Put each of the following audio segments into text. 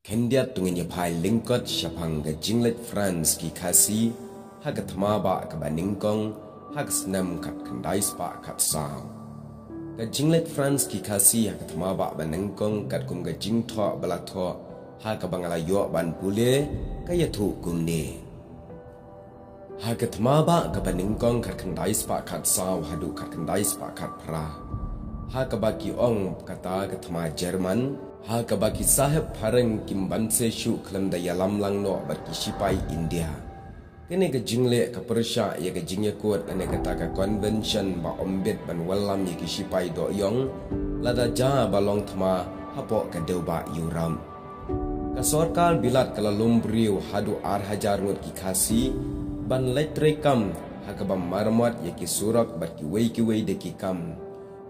Kendia tungenya pai lingkot syapang ga jinglet France ki kasi haga thamaba ka baningkong hag snam kat kendai spa kat saw. Ga jinglet France ki kasi haga thamaba baningkong kat kum ga jingtho balatho haga bangalayo ban pule kaya thu kumne. Haga thamaba ka baningkong kat kendai spa kat saw hadu kat kendai spa kat pra. Haga bagi ong kata ga thama Jerman Haka bagi sahib parang kimban sesyu kelam daya lam lang no bagi sipai India. Kene ke jingle ke Persia ya ke jingya kuat ane kata ke convention ba ombet ban walam ya ke sipai do yong lada ja balong thama hapo ke deuba yuram. Ka sorkal bilat kala lumbriu hadu hajar ngut ki khasi ban letrekam haka bam marmat ya ke surak bat ki wei de ki kam.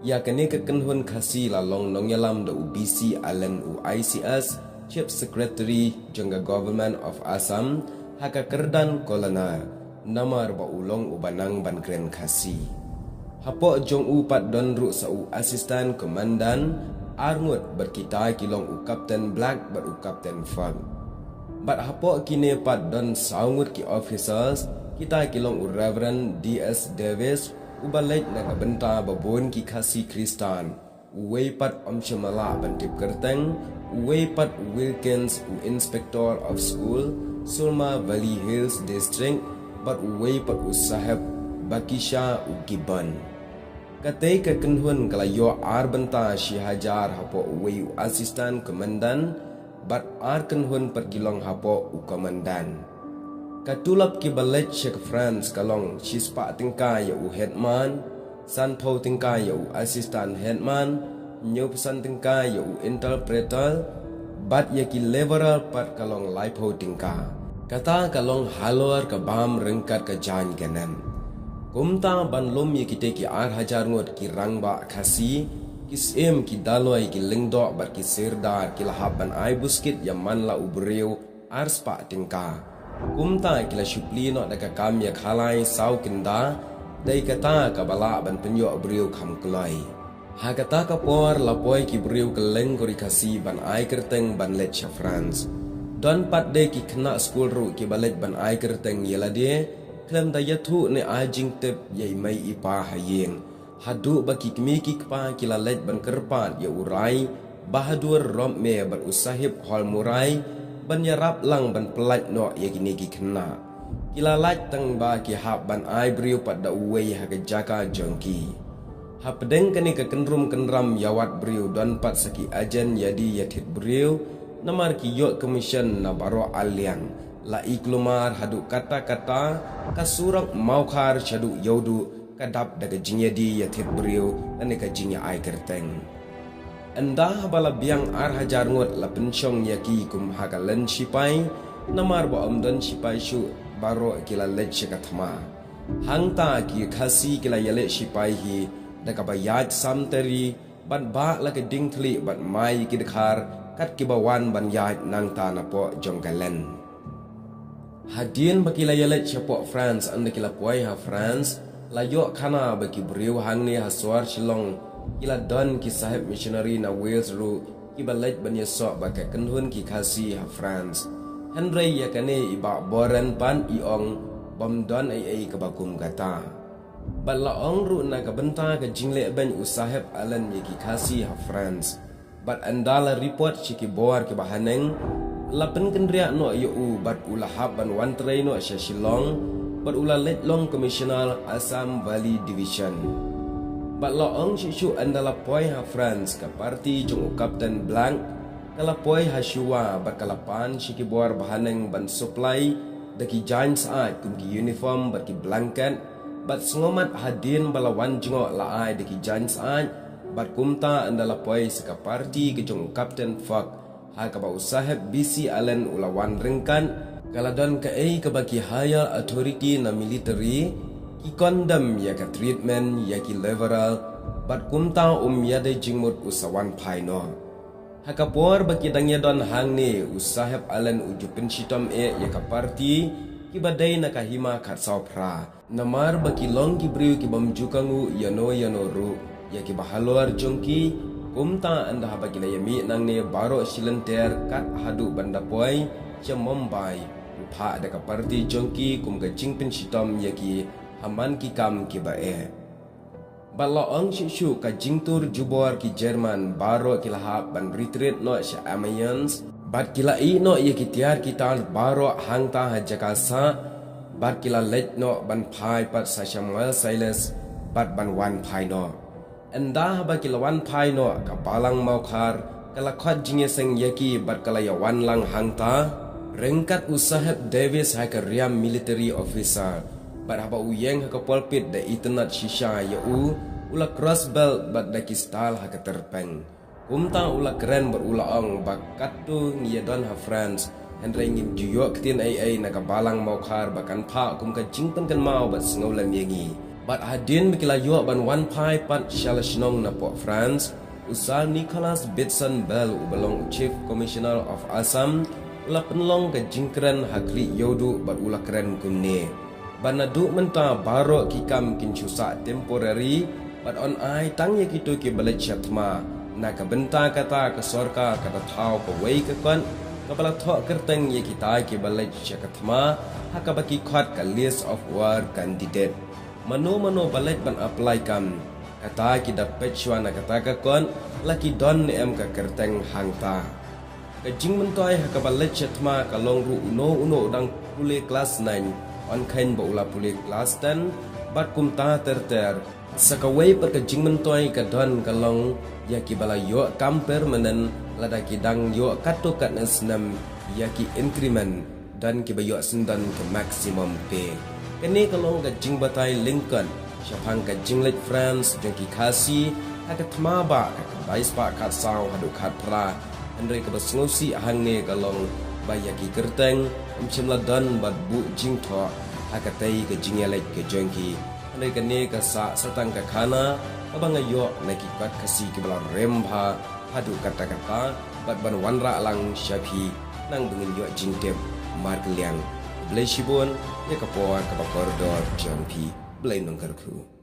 Ya kene ke kenhun khasi la long nong yalam da UBC Alan UICS Chief Secretary jangga Government of Assam haka kerdan kolana namar ba ulong ubanang ban kren khasi. Hapo jong upat don ru sa u assistant komandan arngut berkita kilong u Captain Black ber u Captain Fang. Bat hapo kine pat don saungut ki officers kita kilong u Reverend DS Davis Ubalait na kabenta babon ki khasi Kristan Uweipat Omshamala bantip kerteng Uweipat Wilkins Inspector of School Sulma Valley Hills District Bat Uweipat Usahab Bakisha Ugiban Katay kekenhun kalayo arbenta Shihajar hapo Uwei Assistant Komandan Bat kenhun pergilong hapo Komandan Katulap ki balet Sheikh France kalong shispa tingka ya u headman, sanpo tingka ya u assistant headman, nyup san tingka ya u interpreter, bat ya ki leveral pat kalong laipo tingka. Kata kalong halor ke bam rengkat ke jan ganan. Kumta ban lom ya ki teki hajar ngot ki rangba kasi, kisim ki daloi ki lingdo bat ki sirdar ki lahap ban ai buskit ya man la ubreu spa tingka. Kumta kila syuplino daga kamya khalai sau kinda dai kata kabala ban penyo briu kham kloi ha kata ka por lapoi ki briu keleng kori kasi ban ai kerteng ban let cha France don pat de ki khna school ru ki balet ban ai kerteng yela de klem da yathu ne ai jing tep yai mai ipa hayeng hadu baki kmi ki pa kila let ban kerpat ya urai bahadur rom me ban usahib hol murai ban yarap lang ban pelat no ya gini gi kena kila laj tang ba ki hab ban ai briu pat da uwei ha ke jaka jongki ha pedeng kani ke kenrum kenram yawat briu don pat saki ajen yadi yatit briu namar ki yo commission na baro alian la iklumar hadu kata-kata kasurak maukar chadu yodu kadap daga jinyadi yatit briu ane ka jinya ai kerteng Anda bala biang hajar ngot la pensyong yaki kum hakalan sipai namar ba omdan sipai syu baro kila let syakathma hangta ki khasi kila yale sipai hi daka bayat samteri ban ba la ke dingthli ban mai ki dekhar kat ki bawan ban yat nang ta na po jongkalen hadien bakila yale chapo France anda kila poi ha France la yo khana baki briu hangni ha swar shilong Kila don ki sahib missionary na Wales ru ki balet ban yesok baka kenhun ki khasi ha France Henry ya kane iba boran pan iong bom don ai ka bakum kata bala ong ru na ka benta ka jingle ban usahib alan ye ki khasi ha France bat andala report ki bor ki bahaneng lapen kendria no yu bat ulahab ban wan trai no shilong bat ula let long commissioner Assam Valley Division Bat loong shishu andala poi ha France ka parti jung Captain Blank kala poi ha shua bat kalapan shiki buar bahaneng ban supply daki giants ait kum ki uniform bat ki blanket bat sengomat hadin balawan jungo la ai daki giants ait bat kumta andala poi ka parti ke jung Captain Fak ha ka ba usahib BC Allen ulawan rengkan kala don ka ka baki higher authority na military ki condemn ya ka treatment ya ki leveral bat kumta yade jingmut usawan paino hakapor baki dangya don hangni usahib Allen ujupin shitom ya ka parti ki badai na kahima khat sopra namar baki long ki briu ki bamjukangu yano ru ya ki bahalor jongki kumta anda bagi la yami nang ne baro silenter kat hadu banda poi che Mumbai pha da ka parti jongki kum ga jingpin sitom yaki haman ki kam ki bae balla ong shu ka jingtur jubor ki Jerman baro ki lahap ban retreat no sha Amiens bat kila i no yaki tiar kita baro hangta hajakasa bat kila let no ban phai pat sa Samuel Silas bat ban wan phai no anda ba kila wan phai no ka palang mau khar kala khat jinge seng yaki bat kala ya wan lang hangta rengkat usahab Davis ha ka riam military officer bat haba uyeng ha ka polpit da internet shisha ya ula cross belt bat da ki style ha ka terpeng kumta ula keren ber ula ong bakat tu ngia don ha friends Henry ngim juyo ketin ai na ka balang mau khar bakan pha kum ka jingpen kan mau bat sngau lam yengi bat hadin bikila yo ban one pai pat shalashnong na po France usal Nicholas Bitson Bell ubalong Chief Commissioner of Assam ula penlong ka jingkren hakli yodu bat ula keren kunne banadu menta baro kikam kinchusa temporary bat on ai tang ye kitu ki balet chatma na ka benta kata ka sorka kata thau ko wei ka kon kapala thok kerteng ye kita ki balet chatma haka baki khat ka list of war candidate mano balet ban apply kam kata ki da pechwana kata ka kon laki don em ka kerteng hangta ka jing mentoi haka balet chatma ka long ru uno dang pule class 9 on kain ba ula puli kelas 10 bat kumta terter sakawai pat ka jingmen toy ka don kalong ya ki bala yo kam permanent lada ki dang yo kato kat nasnam ya ki increment dan ki bayo sendan ke maximum pay kene kalong ka jing batai Lincoln syapang ka jinglet France jongki kasi haka tmaba ka bais pa kat saw hadu kat pra andre ka basngosi hangne kalong bayaki kerteng umchimla dan bad bu jing tho hakatai ke jingelek ke jongki ane kane ka sa satang ka khana abang ayo naki kat kasi ke bala remba hadu kata-kata bad ban wanra lang syapi nang bengin yo jingtem markliang blai shibon ya ka por ka koridor jongpi blai nongkarku